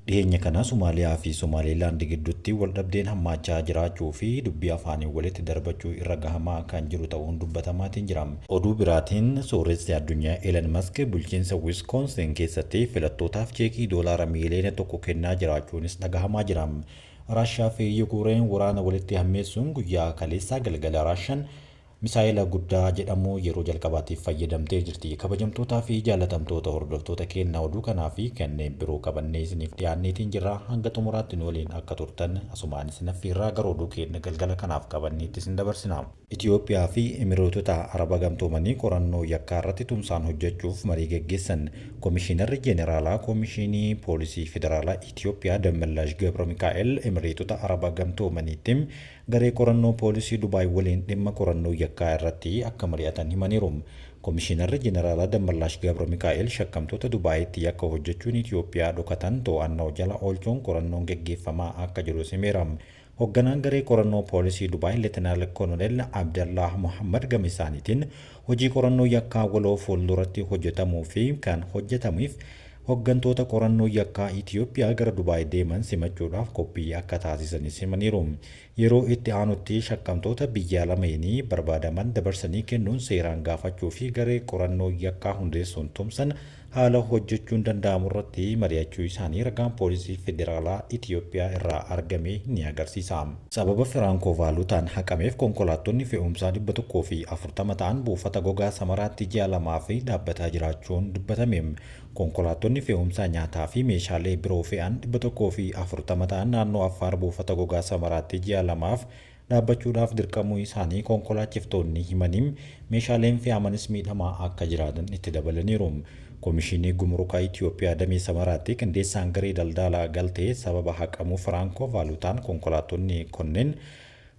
Dhiyeenya kana Somaaliyaa fi Somaaliilaand gidduutti waldhabdeen hammaachaa jiraachuu fi dubbii afaanii walitti darbachuu irra gahamaa kan jiru ta'uun dubbatamaatiin jira. Oduu biraatiin sooressi addunyaa Elon Musk bulchiinsa Wisconsin keessatti filattootaaf cheekii doolaara miiliyoona 1 kennaa jiraachuunis dhagahamaa jira. Raashiyaa fi Yukureen waraana walitti hammeessuun guyyaa kaleessaa galgala Raashiyaan misaayila guddaa jedhamu yeroo jalqabaatiif fayyadamtee jirti. Kabajamtootaa fi jaalatamtoota hordoftoota keenyaa oduu kanaa fi kanneen biroo qabannee isiniif dhiyaanneetiin jirra. Hanga xumuraatti nu waliin akka turtan asumaan isin affeerraa gara oduu keenya galgala kanaaf qabanneetti isin dabarsina. Itoophiyaa fi Imireetota Araba Gamtoomanii qorannoo yakkaa irratti tumsaan hojjechuuf marii geggeessan. Komishinarri Jeeneraalaa Komishinii Poolisii Federaalaa Itoophiyaa Dammallaash Gabra Mikaa'el Imireetota Araba Gamtoomaniitiin garee qorannoo poolisii Dubaay waliin dhimma qorannoo yakkaa irratti akka mari'atan himaniiru. Komishinarri Jeeneraalaa Dammallaash Gabra Mikaa'el shakkamtoota Dubaayitti yakka hojjechuun Itoophiyaa dhokatan to'annoo jala oolchuun qorannoon geggeeffamaa akka jiru himeera. Hoogganaan garee qorannoo poolisii Dubaay Leetinaal Kooloneel Abdallah Muhammad gama isaaniitiin hojii qorannoo yakkaa waloo fuulduratti hojjetamuu fi kan hojjetamuuf hooggantoota qorannoo yakkaa Itoophiyaa gara Dubaay deeman simachuudhaaf qophii akka taasisanis himaniiru. Yeroo itti aanutti shakkamtoota biyya lameenii barbaadaman dabarsanii kennuun seeraan gaafachuu fi garee qorannoo yakkaa hundeessuun tumsan haala hojjechuun danda'amu irratti mari'achuu isaanii ragaan poolisii federaalaa Itoophiyaa irraa argame ni agarsiisa. Sababa Firankoo vaaluutaan haqameef konkolaattonni fe'umsaa 140 ta'an buufata gogaa Samaraatti ji'a lamaa fi dhaabbataa jiraachuun dubbatame. Konkolaattonni fe'umsaa nyaataa fi meeshaalee biroo fe'an 140 ta'an naannoo Affaar buufata gogaa Samaraatti ji'a lamaaf dhaabbachuudhaaf dirqamuu isaanii konkolaachiftoonni himaniin meeshaaleen fe'amanis miidhamaa akka jiraatan itti dabalaniiru. Komishinii Gumrukaa Itoophiyaa damee Samaraatti qindeessaan garee daldalaa galtee sababa haqamuu Firankoo vaaluutaan konkolaattonni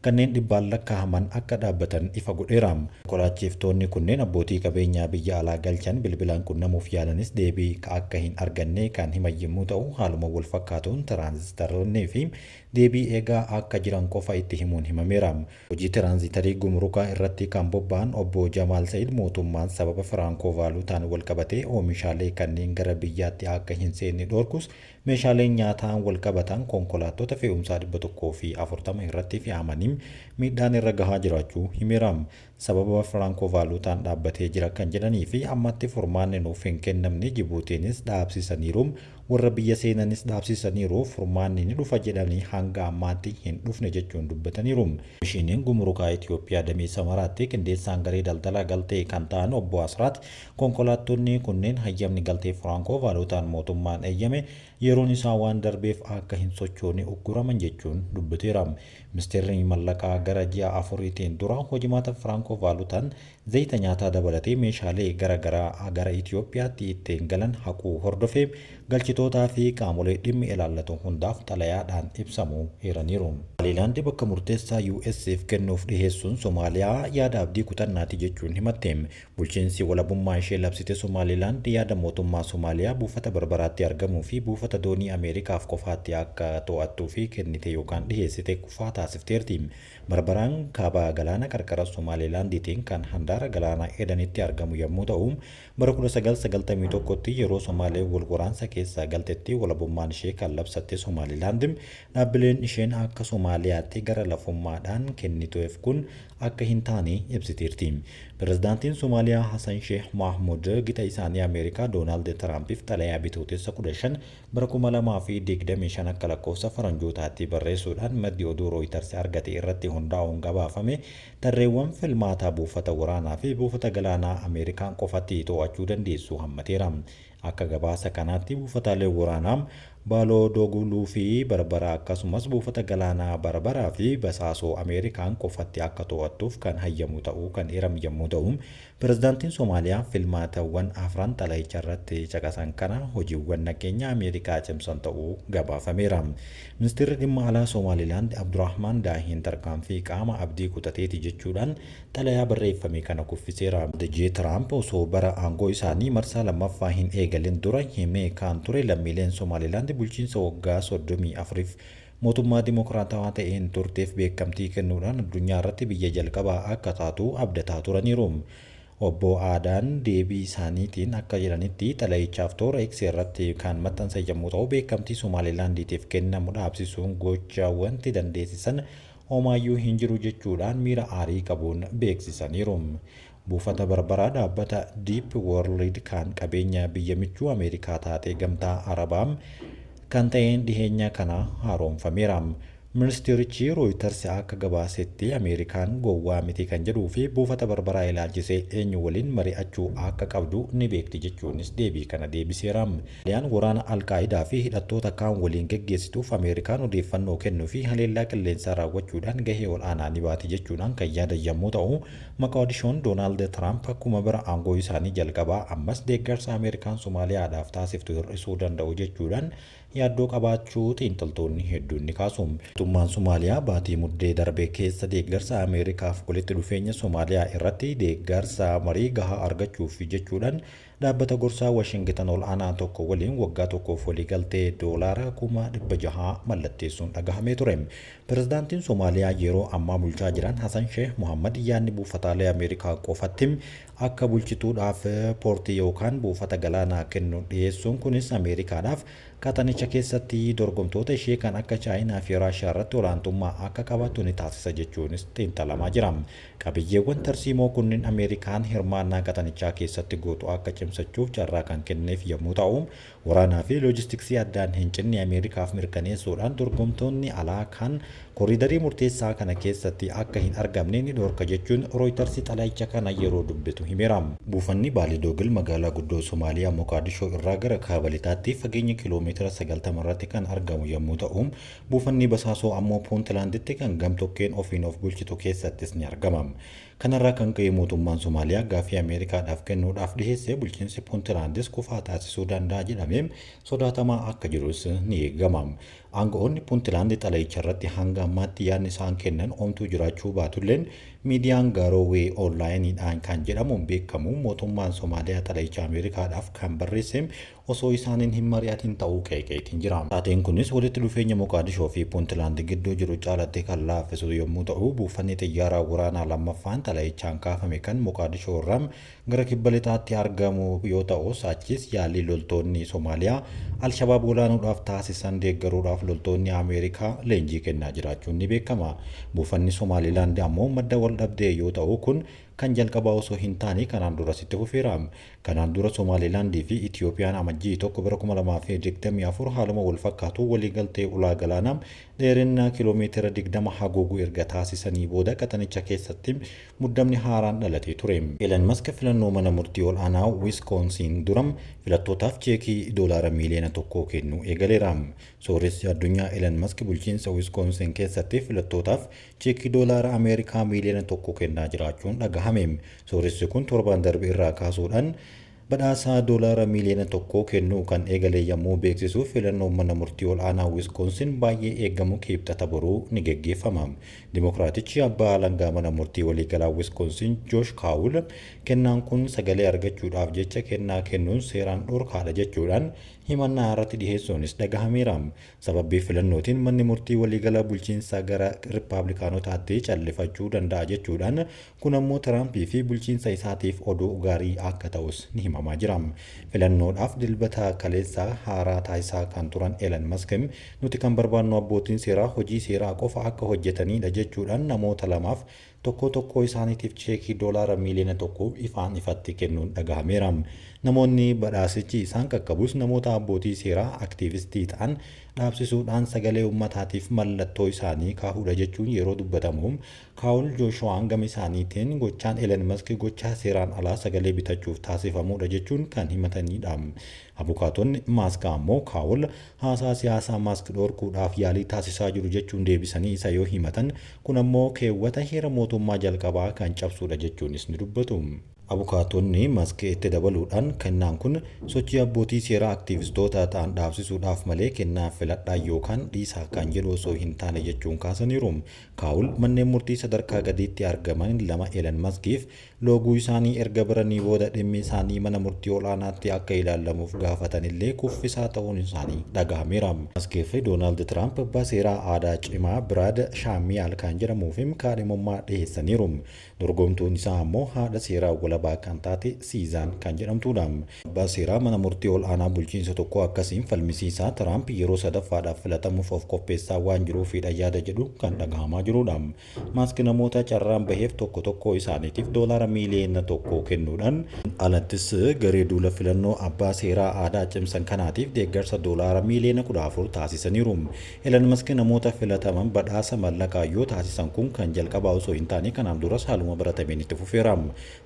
kanneen dhibbaan lakkaa'aman akka dhaabbatan ifa godheera. Konkolaachiftonni kunneen abbootii qabeenyaa biyya alaa galchan bilbilaan qunnamuuf yaalanis deebii akka hin arganne kan himan yommuu ta'u, haaluma wal fakkaatuun tiraanzitaroonnii fi deebii eegaa akka jiran qofa itti himuun himameera. Hojii tiraanzitarii gumrukaa irratti kan bobba'an obbo Jamaal Sa'iid mootummaan sababa Firankoo vaaluutaan wal qabatee oomishaalee kanneen gara biyyaatti akka hin seenne dhorkus meeshaaleen nyaataan wal qabatan konkolaattota fe'umsaa 140 irratti fe'amanii miidhaan irra gahaa jiraachuu himeera. Sababa Firankoo vaaluutaan dhaabbatee jira kan jedhanii fi ammatti furmaanni nuuf hin kennamne Jibuutiinis dhaabsisaniiru, warra biyya seenanis dhaabsisaniiru, furmaanni ni dhufa jedhanii hanga ammaatti hin dhufne jechuun dubbataniiru. Komishiniin Gumrukaa Itoophiyaa damee Samaraatti qindeessaan garee daldalaa galtee kan ta'an obbo Asraat konkolaattonni kunneen hayyamni galtee Firankoo vaaluutaan mootummaan eeyyame yeroon isaa waan darbeef akka hin sochoone ugguraman jechuun dubbateera. Ministeerri mallaqaa gara ji'a afuriitiin dura hojimaata Firankoo vaaluutaan zayita nyaataa dabalatee meeshaalee garaagaraa gara Itoophiyaatti ittiin galan haquu hordofee galchitootaa fi qaamolee dhimmi ilaallatu hundaaf xalayaadhaan ibsamuu eeraniiru. Somaaliilaand bakka murteessaa US'f kennuuf dhiheessuun Somaaliyaa yaada abdii kutannaati jechuun himatte. Bulchiinsi walabummaa ishee labsite Somaaliilaand yaada mootummaa Somaaliyaa buufata Barbaraatti argamuu fi buufata doonii Ameerikaaf qofaatti akka to'attuu fi kennite yookaan dhiheessite kufaa taasifteerti. Barbaraan kaaba galaana qarqara Somaaliilaandiitiin kan handaara galaana Edenitti argamu yommuu ta'u, bara 1991tti yeroo Somaaleen wal waraansa keessa galtetti walabummaan ishee kan labsatte Somaaliilaand dhaabbileen isheen akka Somaaliyaatti gara lafummaadhaan kennituuf kun akka hin taane ibsiteerti. Pirezidaantiin Somaaliyaa Hassan Sheikh Mahmud gita isaanii Ameerikaa Doonaald Tiraampiif xalayaa bitootessa 15 bara 2025 akka lakkoofsa faranjootaatti barreessuudhaan maddi oduu Rooyiters argate irratti hundaa'uun gabaafame tarreewwan filmaataa buufata waraanaa fi buufata galaanaa Ameerikaan qofatti to'achuu dandeessu hammateera. Akka gabaasa kanaatti buufataalee waraanaa Baaloo Dooguluu fi Barbaraa akkasumas buufata galaanaa Barbaraa fi Basaasoo Ameerikaan qofatti akka to'attuuf kan hayyamu ta'uu kan eerame yommuu ta'u, pirezidaantiin Somaaliyaa filmaatawwan afran xalayicha irratti caqasan kana hojiiwwan nageenya Ameerikaa cimsan ta'uu gabaafameera. Ministeerri dhimma alaa Somaaliilaand Abdurrahmaan Daahiin tarkaanfii qaama abdii kutateeti jechuudhaan xalayaa barreeffame kana kuffiseera. Dejee Tiraamp osoo bara aangoo isaanii marsaa lammaffaa hin eegalin dura himee kan ture lammiileen Somaaliilaand bulchiinsa waggaa 34f mootummaa dimokiraatawaa ta'een turteef beekamtii kennuudhaan addunyaa irratti biyya jalqabaa akka taatu abdataa turaniiru. Obbo Aadaan deebii isaaniitiin akka jedhanitti xalayichaaf toora X irratti kan maxxanse yommuu ta'u beekamtii Somaalilaandiitiif kennamu dhaabsisuun gochaa wanti dandeessisan homaayyuu hin jiru jechuudhaan miira aarii qabuun beeksisaniiru. Buufata barbaraa dhaabbata Deep World kan qabeenya biyya michuu Ameerikaa taatee gamtaa Arabaa kan ta'een dhiheenya kana haaromfameera. Ministeerichi Reuters akka gabaasetti Ameerikaan gowwaa miti kan jedhuu fi buufata barbaraa ilaalchisee eenyu waliin mari'achuu akka qabdu ni beekti jechuunis deebii kana deebiseera. Soomaaliyaan waraana Alqaayidaa fi hidhattoota kaan waliin geggeessituuf Ameerikaan odeeffannoo kennuu fi haleellaa qilleensaa raawwachuudhaan gahee olaanaa ni baati jechuudhaan kan yaadan yommuu ta'u, Moqaadishoon Doonaald Tiraamp akkuma bara aangoo isaanii jalqabaa ammas deeggarsa Ameerikaan Soomaaliyaadhaaf taasiftu hir'isuu danda'u jechuudhaan yaaddoo qabaachuu xiinxaltoonni hedduun ni kaasu. Mootummaan Soomaaliyaa baatii muddee darbe keessa deeggarsa Ameerikaaf walitti dhufeenya Soomaaliyaa irratti deeggarsa marii gahaa argachuuf jechuudhaan dhaabbata gorsaa Washington ol aanaa tokko waliin waggaa tokkoof waliigaltee doolaara 600,000 mallatteessuun dhagahamee ture. Pirezidaantiin Soomaaliyaa yeroo ammaa bulchaa jiran Hassan Sheikh Mohammad yaadni buufataalee Ameerikaa qofatti akka bulchituudhaaf poortii yookaan buufata galaanaa kennu dhiyeessuun kunis Ameerikaadhaaf qaxanicha keessatti dorgomtoota ishee kan akka Chaayinaa fi Raashiyaa irratti olaantummaa akka qabaattu ni taasisa jechuunis xiinxalamaa jira. Qabiyyeewwan tarsiimoo kunniin Ameerikaan hirmaannaa qaxanichaa keessatti gootu akka cimsachuuf carraa kan kenneef yommuu ta'u, waraanaa fi loojistiksii addaan hin cinne Ameerikaaf mirkaneessuudhaan dorgomtoonni alaa kan koriidarii murteessaa kana keessatti akka hin argamne ni dhorka jechuun Reuters xalayicha kana yeroo dubbitu himeera. Buufanni Baalidoogil magaalaa guddoo Soomaaliyaa Moqaadishoo irraa gara kaaba lixaatti fageenya kiiloomeetira 90 irratti kan argamu yommuu ta'u, buufanni basaasoo ammoo Puuntlaanditti kan gamtokkeen ofiin of bulchitu keessattis ni argama. Kanarraa kan ka'e mootummaan Soomaaliyaa gaaffii Ameerikaadhaaf kennuudhaaf dhiheesse bulchiinsi Puuntlaandis kufaa taasisuu danda'a jedhamee sodaatamaa akka jirus ni eegama. Aangawoonni Puuntlaand xalayicha irratti hanga ammaatti yaadni isaan kennan omtuu jiraachuu baatulleen miidiyaan Gaaroowee onlaayiniidhaan kan jedhamuun beekamu mootummaan Soomaaliyaa xalayicha Ameerikaadhaaf kan barreesse osoo isaaniin hin mari'atin ta'uu qeeqeetiin jira. Taateen kunis walitti dhufeenya Moqaadishoo fi Puuntlaand gidduu jiru caalatti kan laaffisu yommuu ta'u, buufanni xiyyaaraa waraanaa lammaffaan xalayichaan kaafame kan Moqaadishoo irraa gara kibba lixaatti argamu yoo ta'u, achis yaalii loltoonni Soomaaliyaa Alshabaab olaanuudhaaf taasisan deeggaruudhaaf loltoonni Ameerikaa leenjii kennaa jiraachuun ni beekama. Buufanni Somaalilaand ammoo madda wal dhabdee yoo ta'u, kun kan jalqabaa osoo hin taane kanaan dura sitti fufeera. Kanaan dura Somaalilaandii fi Itiyoophiyaan amajjii 1 haaluma wal fakkaatu waliigaltee ulaa galaanaa dheerinna kiiloomeetira 20 haguuguu erga taasisanii booda qaxanicha keessatti muddamni haaraan dhalatee ture. Elon Musk filannoo mana murtii ol aanaa Wiskoonsin dura filattootaaf cheekii doolaara miiliyoona 1 kennuu eegaleera. Sooressi addunyaa Elon Musk bulchiinsa Wiskoonsin keessatti filattootaaf cheekii doolaara Ameerikaa miiliyoona 1 kennaa jiraachuun dhagahame. Sooressi kun torban darbe irraa kaasuudhaan badhaasa doolaara miiliyoona 1 kennuu kan eegale yommuu beeksisu filannoon mana murtii ol aanaa Wiskoonsin baay'ee eegamu kibxata boruu ni geggeeffama. Dimookiraatichi abbaa alangaa mana murtii waliigalaa Wiskoonsin Joosh Kaawul kennaan kun sagalee argachuudhaaf jecha kennaa kennuun seeraan dhorkaadha jechuudhaan himannaa irratti dhiheessuunis dhagahameera. Sababii filannootiin manni murtii waliigalaa bulchiinsa gara Rippaabilikaanotaatti callifachuu danda'a jechuudhaan kun ammoo Tiraampii fi bulchiinsa isaatiif oduu gaarii akka ta'us ni himamaa jira. Filannoodhaaf dilbata kaleessaa haaraa taasisaa kan turan Elon Musk nuti kan barbaannu abbootiin seeraa hojii seeraa qofa akka hojjetanidha jechuudhaan namoota lamaaf tokko isaaniitiif cheekii doolaara miiliyoona 1 ifaan ifatti kennuun dhagahameera. Namoonni badhaasichi isaan qaqqabus namoota abbootii seeraa aktiivistii ta'an dhaabsisuudhaan sagalee uummataatiif mallattoo isaanii kaahudha jechuun yeroo dubbatamu, Kaawul Jooshuwaan gama isaaniitiin gochaan Elon Musk gochaa seeraan alaa sagalee bitachuuf taasifamudha jechuun kan himatanidha. Abukaatonni Musk ammoo Kaawul haasaa siyaasaa Musk dhorkuudhaaf yaalii taasisaa jiru jechuun deebisanii isa yoo himatan kun ammoo keewwata heera mootummaa jalqabaa kan cabsudha jechuunis ni dubbatu. Abukaatonni Musk itti dabaluudhaan kennaan kun sochii abbootii seeraa aktiivistoota ta'an dhaabsisuudhaaf malee kennaa filadhaa yookaan dhiisaa kan jedhu osoo hin taane jechuun kaasaniiru. Kaawul manneen murtii sadarkaa gadiitti argaman lama Elon Muskiif looguu isaanii erga baranii booda dhimmi isaanii mana murtii olaanaatti akka ilaalamuuf gaafatanillee kuffisaa ta'uun isaanii dhagahameera. Muskii fi Doonaald Tiraamp abbaa seeraa aadaa cimaa Biraad Shaamiyaal kan jedhamuuf kaadhimummaa dhiheessaniiru. Dorgomtuun isaa ammoo haadha seeraa Arabaa kan taate Siizaan kan jedhamtudha. Abbaa seeraa mana murtii ol aanaa bulchiinsa tokkoo akkasiin falmisiisaa Tiraamp yeroo sadaffaadhaaf filatamuuf of qopheessaa waan jiruufidha yaada jedhu kan dhagahamaa jirudha. Maask namoota carraan baheef tokko tokko isaaniitiif doolaara miiliyoona tokko kennuudhaan alattis garee duula filannoo abbaa seeraa aadaa cimsan kanaatiif deeggarsa doolaara miiliyoona 14 taasisaniiru. Elon Musk namoota filataman badhaasa mallaqaa yoo taasisan kun kan jalqabaa osoo hin taane kanaan duras haaluma baratameen itti fufeera.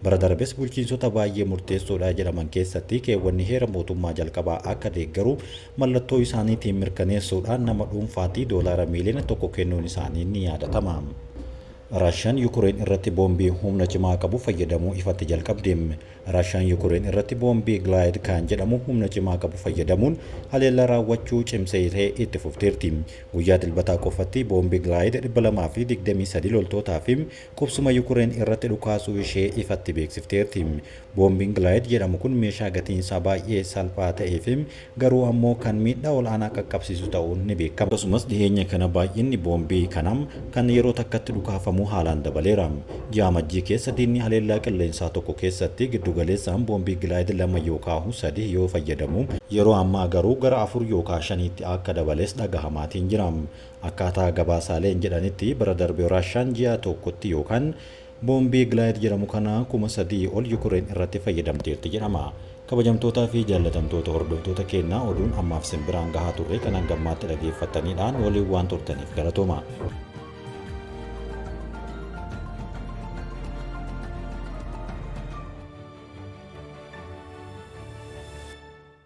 Bara darbes bulchiinsota baay'ee murteessoodha jedhaman keessatti keewwanni heera mootummaa jalqabaa akka deeggaru mallattoo isaaniitiin mirkaneessuudhaan nama dhuunfaatti doolaara miiliyoona 1 kennuun isaanii ni yaadatama. Raashiyaan Yukureen irratti boombii humna cimaa qabu fayyadamuu ifatti jalqabde. Raashiyaan Yukureen irratti boombii Gilaayid kan jedhamu humna cimaa qabu fayyadamuun haleellaa raawwachuu cimsitee itti fufteerti. Guyyaa dilbataa qofatti boombii Gilaayid 223 loltootaa fi qubsuma Yukureen irratti dhukaasuu ishee ifatti beeksifteerti. Boombiin Gilaayid jedhamu kun meeshaa gatiin isaa baay'ee salphaa ta'ee fi garuu ammoo kan miidhaa olaanaa qaqqabsiisu ta'uun ni beekama. Akkasumas dhiyeenya kana baay'inni boombii kanaa kan yeroo takkatti dhukaafamu haalaan dabaleera. Ji'a Amajjii keessa diinni haleellaa qilleensaa tokko keessatti giddugaleessaan boombii Gilaayid 2 yookaan 3 yoo fayyadamu yeroo ammaa garuu gara 4 yookaan 5tti akka dabalees dhagahamatiin jira. Akkaataa gabaasaaleen jedhanitti bara darbe Raashiyaan ji'a tokkotti yookaan boombii Gilaayid jedhamu kana 3,000 ol Yukureen irratti fayyadamteerti jedhama. Kabajamtootaa fi jaallatamtoota hordoftoota keenyaa oduun ammaaf simbiraan gahaa turre kan hangammaatti dhaggeeffataniidhaan waliin waan turtaniif galatooma.